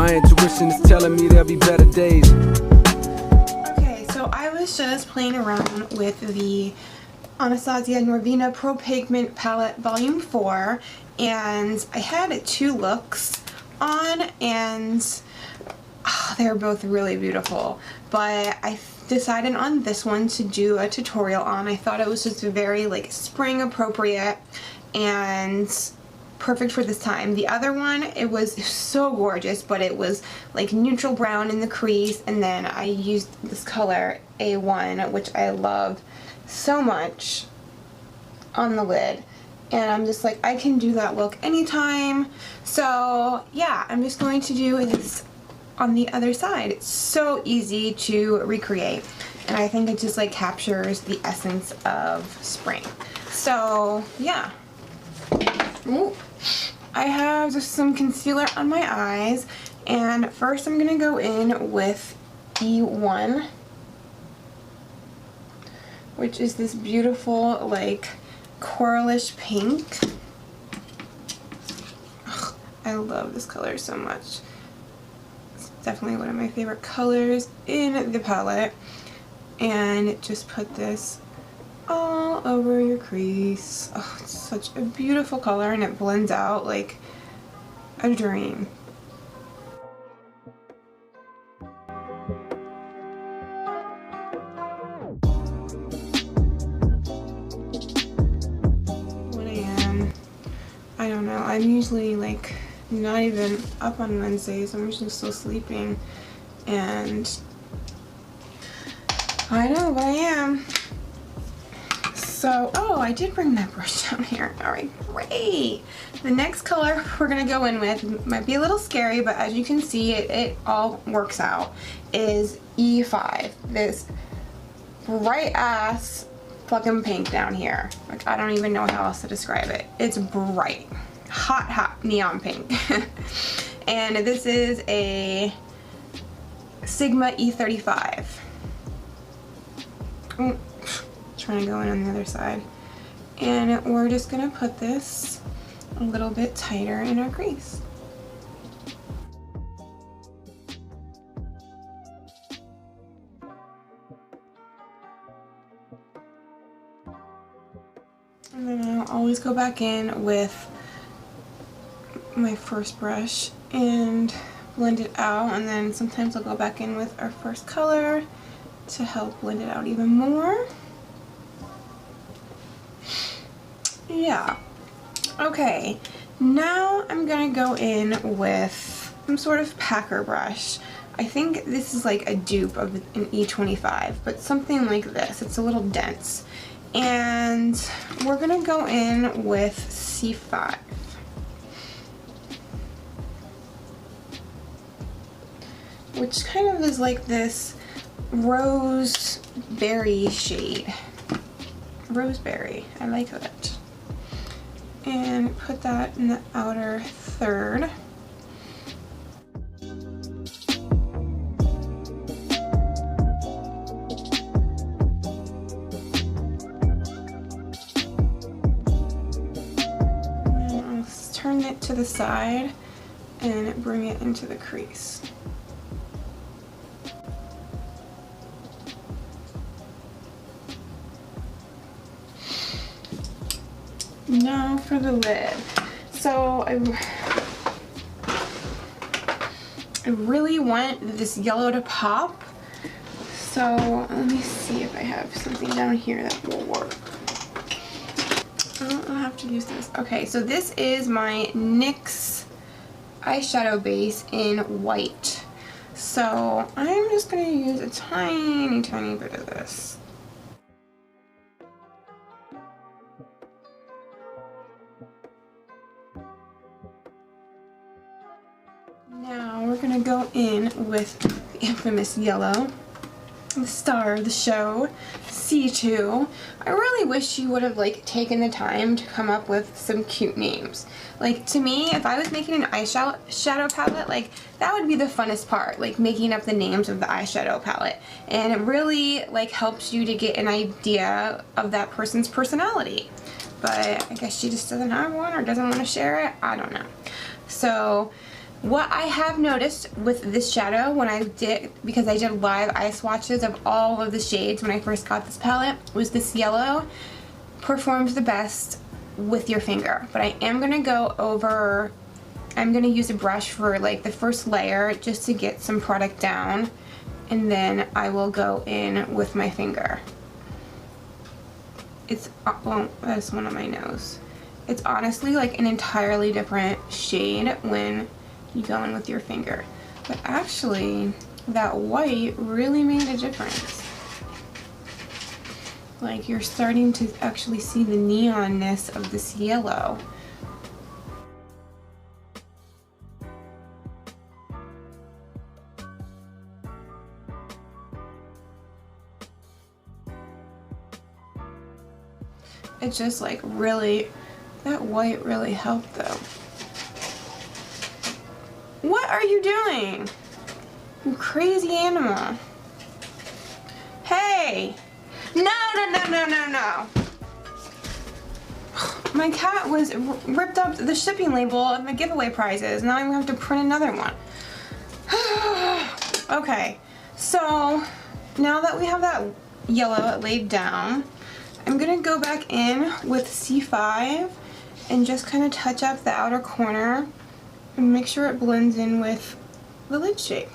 My intuition is telling me there'll be better days. Okay, so I was just playing around with the Anastasia Norvina Pro Pigment Palette Volume 4, and I had 2 looks on, and they're both really beautiful, but I decided on this one to do a tutorial on. I thought it was just very like spring appropriate and perfect for this time. The other one, it was so gorgeous, but it was like neutral brown in the crease, and then I used this color A1, which I love so much, on the lid, and I'm just like, I can do that look anytime. So yeah, I'm just going to do this on the other side. It's so easy to recreate, and I think it just like captures the essence of spring. So yeah. Ooh. I have just some concealer on my eyes, and first I'm gonna go in with E1, which is this beautiful like coralish pink. Ugh, I love this color so much. It's definitely one of my favorite colors in the palette, and just put this all over your crease. Oh, it's such a beautiful color, and it blends out like a dream. I don't know, I'm usually like not even up on Wednesdays. I'm usually still sleeping, and I know, but I am. So, oh, I did bring that brush down here. Alright, great! The next color we're going to go in with, might be a little scary, but as you can see, it all works out, is E5. This bright ass fucking pink down here. Like, I don't even know how else to describe it. It's bright. Hot neon pink. And this is a Sigma E35. Ooh. Trying to go in on the other side, and we're just gonna put this a little bit tighter in our crease. And then I'll always go back in with my first brush and blend it out, and then sometimes I'll go back in with our first color to help blend it out even more. Yeah. Okay, now I'm gonna go in with some sort of packer brush. I think this is like a dupe of an E25, but something like this. It's a little dense. And we're gonna go in with C5. Which kind of is like this roseberry shade. Roseberry, I like that. And put that in the outer third. And I'll turn it to the side and bring it into the crease. Now for the lid. So I really want this yellow to pop. So let me see if I have something down here that will work. I'll have to use this. Okay, so this is my NYX eyeshadow base in white. So I'm just going to use a tiny bit of this. Now we're going to go in with the infamous yellow, the star of the show, C2. I really wish you would have like taken the time to come up with some cute names. Like, to me, if I was making an eyeshadow palette, like, that would be the funnest part, like making up the names of the eyeshadow palette. And it really like helps you to get an idea of that person's personality. But I guess she just doesn't have one or doesn't want to share it. I don't know. So What I have noticed with this shadow when I did, because I did live eye swatches of all of the shades when I first got this palette, was this yellow performed the best with your finger. But I am going to go over, I'm going to use a brush for like the first layer just to get some product down, and then I will go in with my finger. It's, well, that's one on my nose. It's honestly like an entirely different shade when you go in with your finger. But actually, that white really made a difference. Like, you're starting to actually see the neonness of this yellow. It just like really, that white really helped though. What are you doing? You crazy animal. Hey! No, no, no, no, no, no. My cat was ripped up the shipping label of the giveaway prizes. Now I'm going to have to print another one. Okay, so now that we have that yellow laid down, I'm going to go back in with C5 and just kind of touch up the outer corner and make sure it blends in with the lid shape.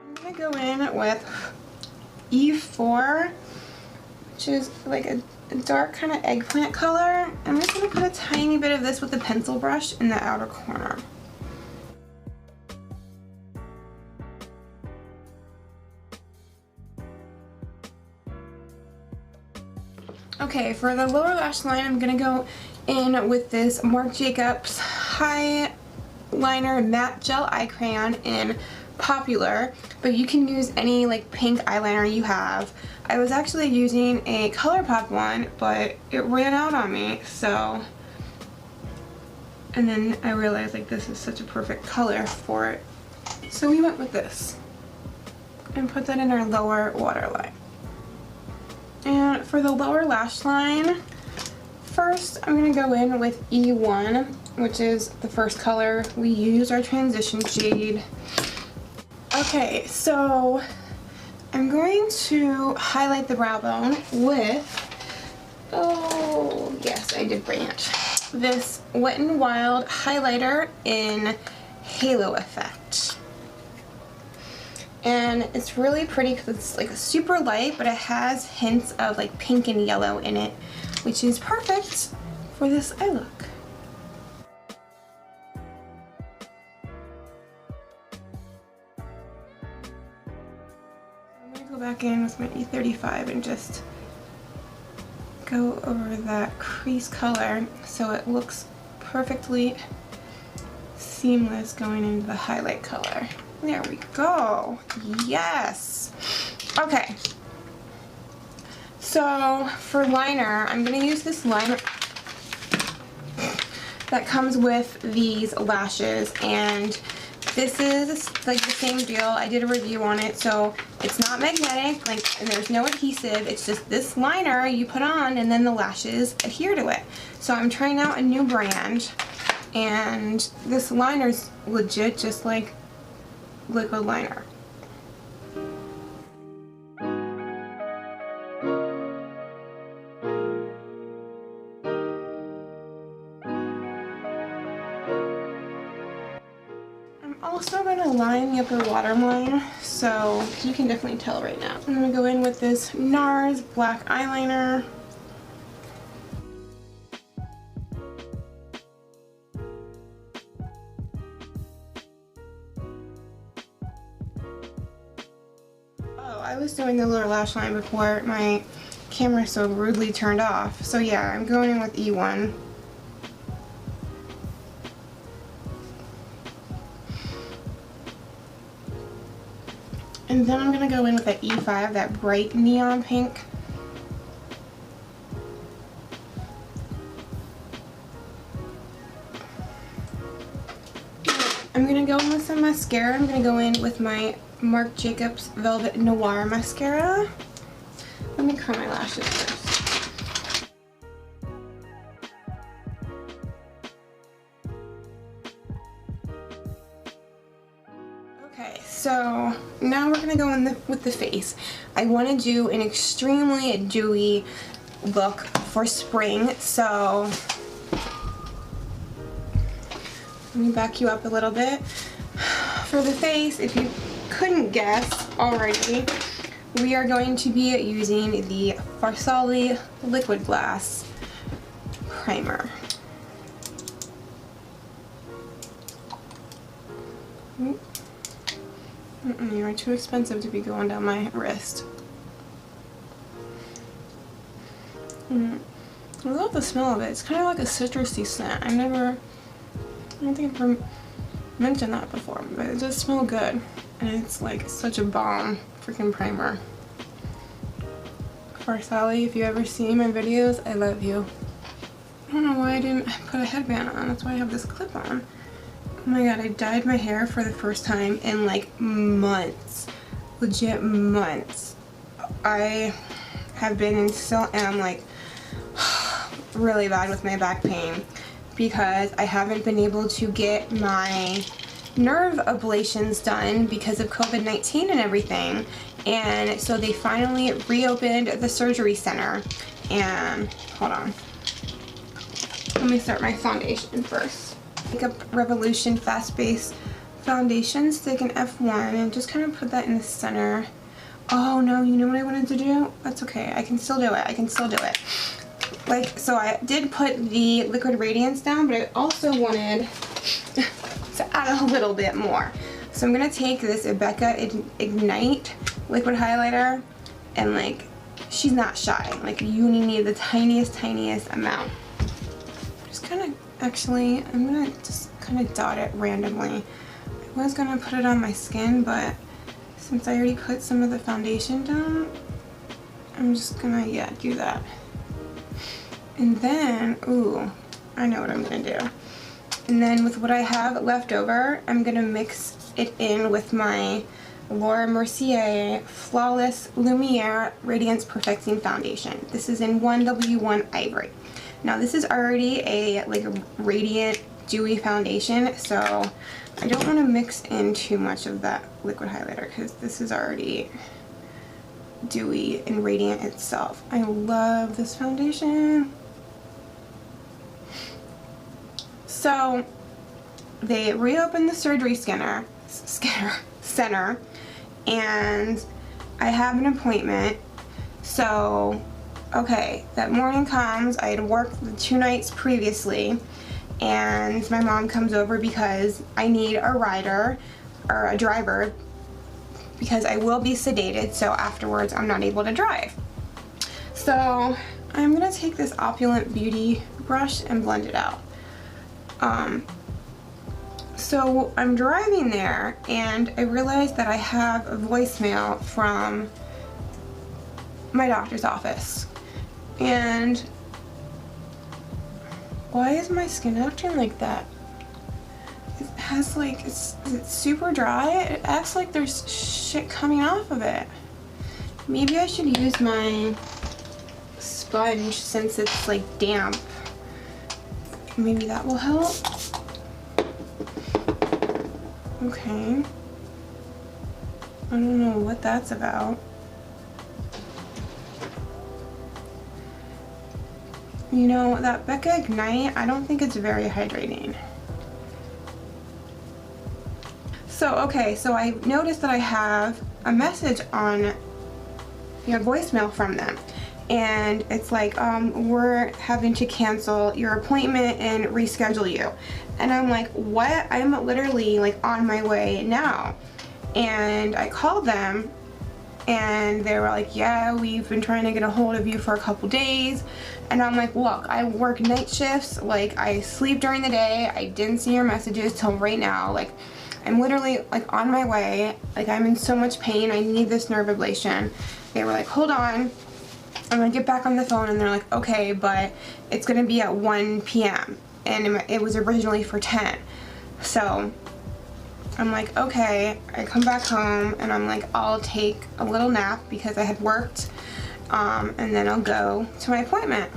I'm going to go in with E4, which is like a dark kind of eggplant color. I'm just going to put a tiny bit of this with a pencil brush in the outer corner. Okay, for the lower lash line, I'm going to go in with this Marc Jacobs HIGHLINER Matte Gel Eye Crayon in Popular, but you can use any like pink eyeliner you have. I was actually using a ColourPop one, but it ran out on me, so, and then I realized like this is such a perfect color for it. So we went with this and put that in our lower waterline. And for the lower lash line, first I'm going to go in with E1, which is the first color we use, our transition shade. Okay, so I'm going to highlight the brow bone with, oh yes, I did bring it, this Wet n Wild highlighter in Halo Effect. And it's really pretty because it's like super light, but it has hints of like pink and yellow in it, which is perfect for this eye look. I'm going to go back in with my E35 and just go over that crease color so it looks perfectly seamless going into the highlight color. There we go. Yes. Okay. So for liner, I'm going to use this liner that comes with these lashes, and this is like the same deal. I did a review on it, so it's not magnetic, like, and there's no adhesive. It's just this liner you put on and then the lashes adhere to it. So I'm trying out a new brand, and this liner's legit just like liquid liner. I'm also going to line the upper waterline, so you can definitely tell right now. I'm going to go in with this NARS black eyeliner. I was doing the lower lash line before my camera so rudely turned off. So yeah, I'm going in with E1. And then I'm going to go in with that E5, that bright neon pink. I'm going to go in with some mascara. I'm going to go in with my Marc Jacobs Velvet Noir Mascara. Let me curl my lashes first. Okay, so now we're gonna go in with the face. I want to do an extremely dewy look for spring, so let me back you up a little bit. For the face, if you couldn't guess already, we are going to be using the FARSALI Liquid Glass Primer. You're too expensive to be going down my wrist. I love the smell of it. It's kind of like a citrusy scent. I don't think I've ever mentioned that before, but it does smell good. And it's like such a bomb freaking primer. FARSALI, if you ever see my videos, I love you. I don't know why I didn't put a headband on. That's why I have this clip on. Oh my god, I dyed my hair for the first time in like months. Legit months. I have been and still am like really bad with my back pain because I haven't been able to get my nerve ablations done because of COVID-19 and everything. And so they finally reopened the surgery center. And hold on. Let me start my foundation first. Makeup Revolution Fast Base Foundation Stick in F1 and just kind of put that in the center. Oh no, you know what I wanted to do? That's okay, I can still do it. I can still do it. Like, so I did put the Liquid Radiance down, but I also wanted to add a little bit more. So I'm gonna take this BECCA Ignite liquid highlighter and like, she's not shy. Like, you only need the tiniest amount. Just kind of, actually, I'm gonna just kind of dot it randomly. I was gonna put it on my skin, but since I already put some of the foundation down, I'm just gonna, yeah, do that. And then, ooh, I know what I'm gonna do. And then with what I have left over, I'm gonna mix it in with my Laura Mercier Flawless Lumiere Radiance Perfecting Foundation. This is in 1W1 Ivory. Now this is already a like a radiant dewy foundation, so I don't want to mix in too much of that liquid highlighter because this is already dewy and radiant itself. I love this foundation. So they reopened the surgery center, and I have an appointment. So okay, that morning comes, I had worked the 2 nights previously, and my mom comes over because I need a rider or a driver because I will be sedated, so afterwards I'm not able to drive. So I'm gonna take this Opulent Beauty brush and blend it out. So I'm driving there and I realized that I have a voicemail from my doctor's office. And why is my skin acting like that? It has like, it's super dry. It acts like there's shit coming off of it. Maybe I should use my sponge since it's like damp. Maybe that will help. Okay. I don't know what that's about. You know, that BECCA Ignite, I don't think it's very hydrating. So, okay, so I noticed that I have a message on your voicemail from them. And it's like, we're having to cancel your appointment and reschedule you. And I'm like, what? I'm literally like on my way now. And I called them and they were like, yeah, we've been trying to get a hold of you for a couple days. And I'm like, look, I work night shifts, like I sleep during the day, I didn't see your messages till right now, like I'm literally like on my way, like I'm in so much pain, I need this nerve ablation. They were like, hold on, I'm gonna get back on the phone. And they're like, okay, but it's gonna be at 1 p.m. and it was originally for 10. So I'm like, okay, I come back home and I'm like, I'll take a little nap because I had worked, and then I'll go to my appointment.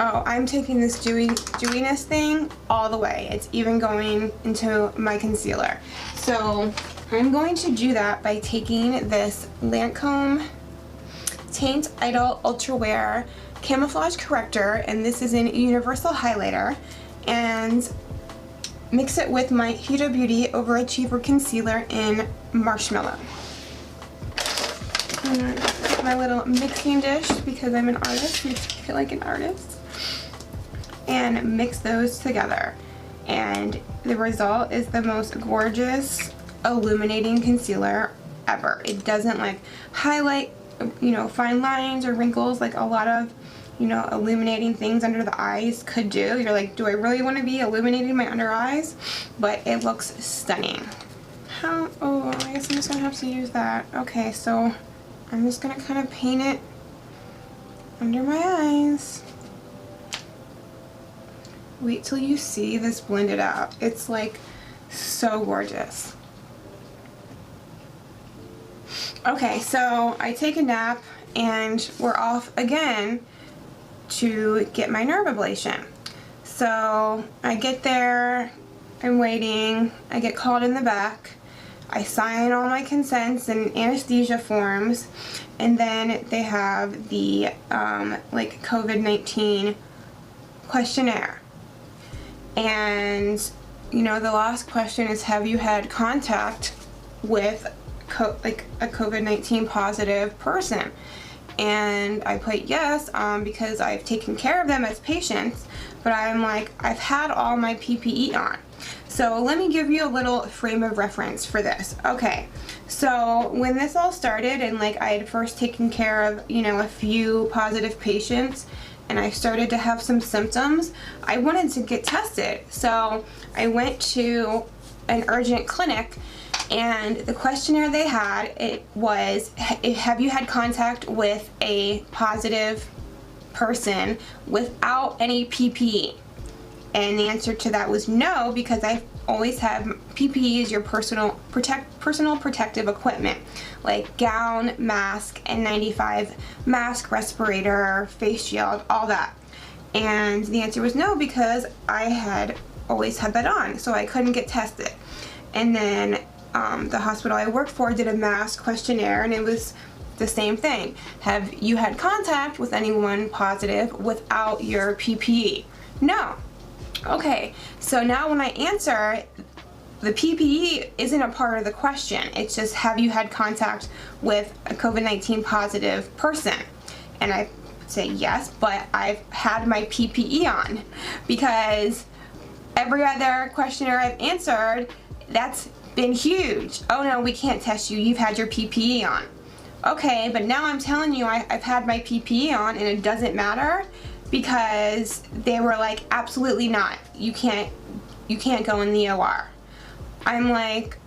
Oh, I'm taking this dewiness thing all the way. It's even going into my concealer. So I'm going to do that by taking this LANCOME TEINT IDOLE Ultra Wear Camouflage Corrector, and this is in Universal Highlighter, and mix it with my Huda Beauty Overachiever Concealer in Marshmallow. My little mixing dish because I'm an artist, makes me feel like an artist. And mix those together. And the result is the most gorgeous illuminating concealer ever. It doesn't like highlight, you know, fine lines or wrinkles like a lot of, you know, illuminating things under the eyes could do. You're like, do I really want to be illuminating my under eyes? But it looks stunning. Oh, I guess I'm just gonna have to use that. Okay, so I'm just gonna kind of paint it under my eyes. Wait till you see this blended out. It's like so gorgeous. Okay, so I take a nap and we're off again to get my nerve ablation. So I get there, I'm waiting, I get called in the back, I sign all my consents and anesthesia forms, and then they have the like COVID-19 questionnaire. And you know, the last question is, have you had contact with like a COVID-19 positive person? And I put yes, because I've taken care of them as patients, but I'm like, I've had all my PPE on. So let me give you a little frame of reference for this. Okay, so when this all started and like I had first taken care of, you know, a few positive patients, and I started to have some symptoms, I wanted to get tested. So I went to an urgent clinic, and the questionnaire they had, it was, have you had contact with a positive person without any PPE? And the answer to that was no, because I always have PPE is your personal protective equipment, like gown, mask, N95 mask, respirator, face shield, all that. And the answer was no, because I had always had that on, so I couldn't get tested. And then the hospital I worked for did a mass questionnaire, and it was the same thing. Have you had contact with anyone positive without your PPE? No. Okay, so now when I answer, the PPE isn't a part of the question. It's just, have you had contact with a COVID-19 positive person? And I say yes, but I've had my PPE on, because every other questionnaire I've answered, that's been huge. Oh no, we can't test you, you've had your PPE on. Okay, but now I'm telling you I've had my PPE on and it doesn't matter, because they were like, absolutely not. You can't go in the OR. I'm like,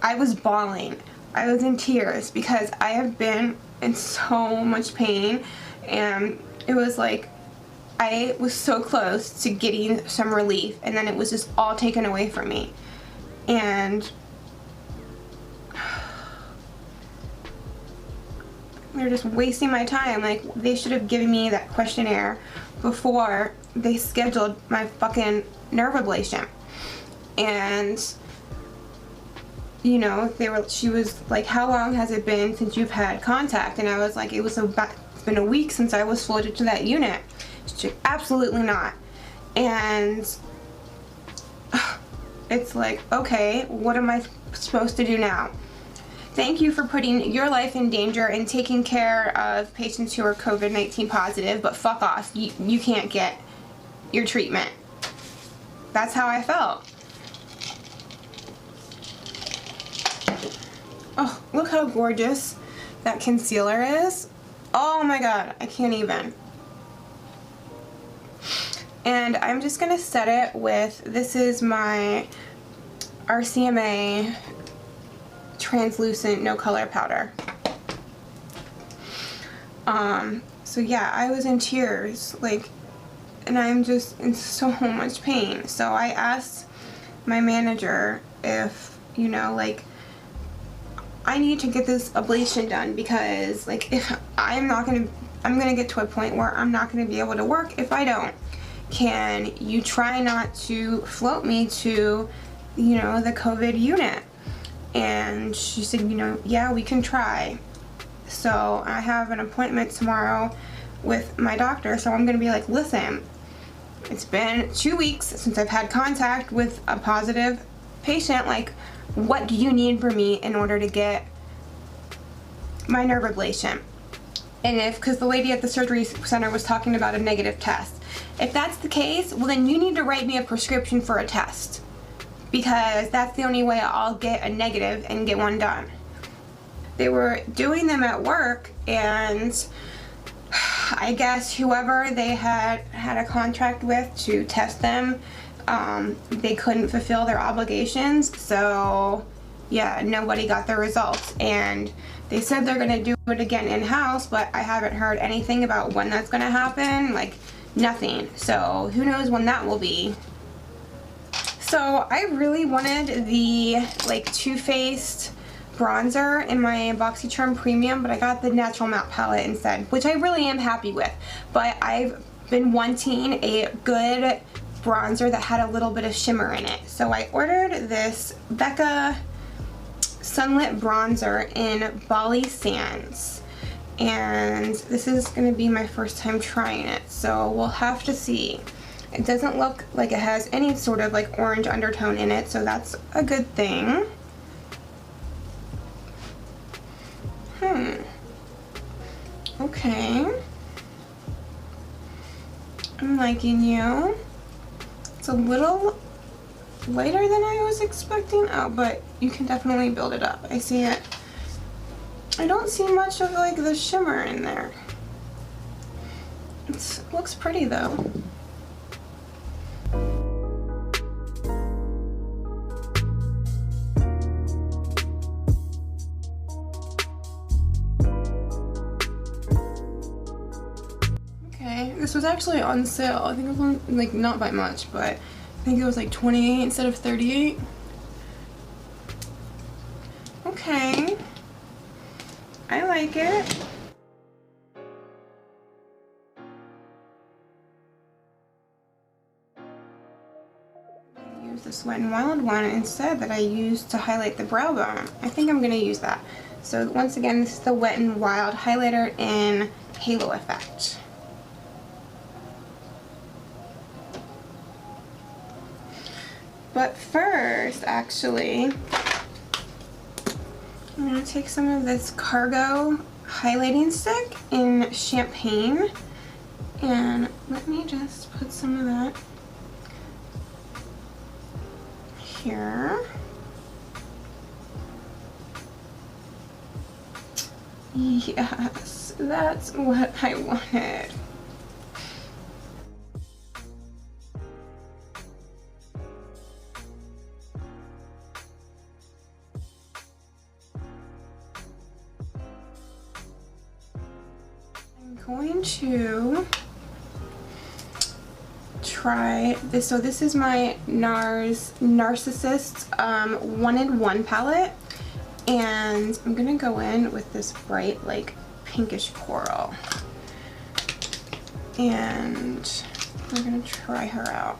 I was bawling. I was in tears because I have been in so much pain, and it was like, I was so close to getting some relief, and then it was just all taken away from me. And they're just wasting my time. Like, they should have given me that questionnaire before they scheduled my fucking nerve ablation. And you know, she was like, how long has it been since you've had contact? And I was like, it's been a week since I was floated to that unit. She's like, absolutely not. And it's like, okay, what am I supposed to do now? Thank you for putting your life in danger and taking care of patients who are COVID-19 positive, but fuck off. You can't get your treatment. That's how I felt. Oh, look how gorgeous that concealer is. Oh my god, I can't even. And I'm just gonna set it with, this is my RCMA translucent no color powder. So yeah, I was in tears, like, and I'm just in so much pain. So I asked my manager if, you know, like, I need to get this ablation done, because like if I'm gonna get to a point where I'm not gonna be able to work if I don't. Can you try not to float me to, you know, the COVID unit? And she said, you know, yeah, we can try. So I have an appointment tomorrow with my doctor, so I'm gonna be like, listen, it's been 2 weeks since I've had contact with a positive patient. Like, what do you need from me in order to get my nerve ablation? And if, because the lady at the surgery center was talking about a negative test. If that's the case, well then you need to write me a prescription for a test, because that's the only way I'll get a negative and get one done. They were doing them at work, and I guess whoever they had a contract with to test them, they couldn't fulfill their obligations, so yeah, nobody got the results. And they said they're gonna do it again in-house, but I haven't heard anything about when that's gonna happen, like nothing. So who knows when that will be. So I really wanted the like Too Faced bronzer in my BoxyCharm Premium, but I got the Natural Matte palette instead, which I really am happy with. But I've been wanting a good bronzer that had a little bit of shimmer in it. So I ordered this BECCA Sunlit bronzer in Bali Sands. And this is going to be my first time trying it, so we'll have to see. It doesn't look like it has any sort of like orange undertone in it, so that's a good thing. Okay. I'm liking you. It's a little lighter than I was expecting. Oh, but you can definitely build it up. I see it. I don't see much of like the shimmer in there. It looks pretty though. Okay, this was actually on sale. I think it was on, like, not by much, but I think it was like 28 instead of 38. Okay. I like it. I use this Wet n Wild one instead that I used to highlight the brow bone. I think I'm gonna use that. So once again, this is the Wet n Wild highlighter in Halo Effect. But first, actually, I'm going to take some of this Cargo highlighting stick in Champagne, and let me just put some of that here. Yes, that's what I wanted. Going to try this. So this is my NARS Narcissist 1-in-1 palette, and I'm gonna go in with this bright like pinkish coral, and we're gonna try her out.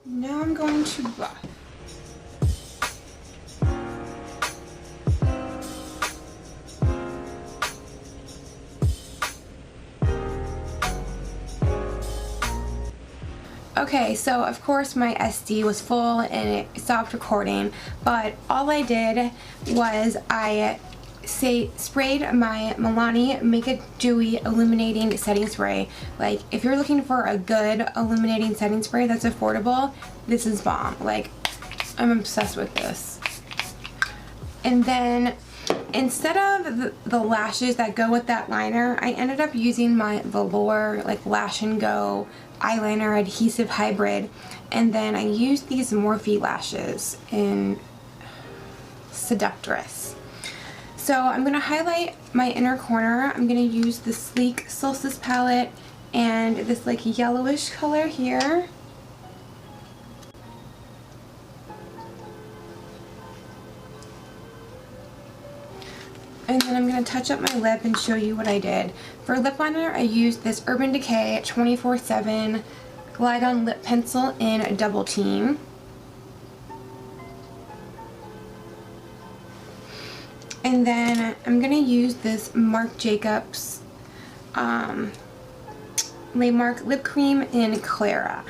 Now I'm going to buff. Okay, so of course my SD was full and it stopped recording, but all I did was I sprayed my Milani Make It Dewy Illuminating Setting Spray. Like, if you're looking for a good illuminating setting spray that's affordable, this is bomb. Like, I'm obsessed with this. And then instead of the lashes that go with that liner, I ended up using my Velour like Lash and Go eyeliner adhesive hybrid, and then I used these Morphe lashes in Seductress. So I'm going to highlight my inner corner. I'm going to use the Sleek Solstice palette and this like yellowish color here. And then I'm going to touch up my lip and show you what I did. For lip liner, I used this Urban Decay 24/7 Glide On Lip Pencil in Double Team. And then I'm going to use this Marc Jacobs Marc Lip Cream in Clara.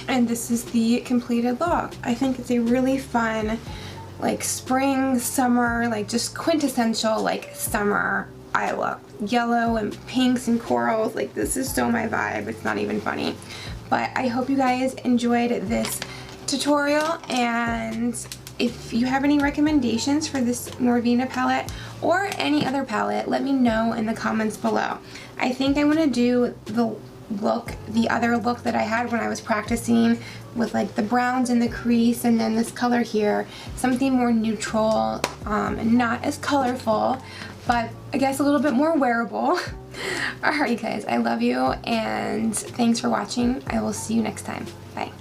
And this is the completed look. I think it's a really fun, like spring, summer, like just quintessential like summer eye look. Yellow and pinks and corals, like this is so my vibe, it's not even funny. But I hope you guys enjoyed this tutorial, and if you have any recommendations for this Norvina palette or any other palette, let me know in the comments below. I think I want to do the other look that I had when I was practicing with like the browns in the crease and then this color here, something more neutral and not as colorful, but I guess a little bit more wearable. Alright guys, I love you and thanks for watching. I will see you next time. Bye.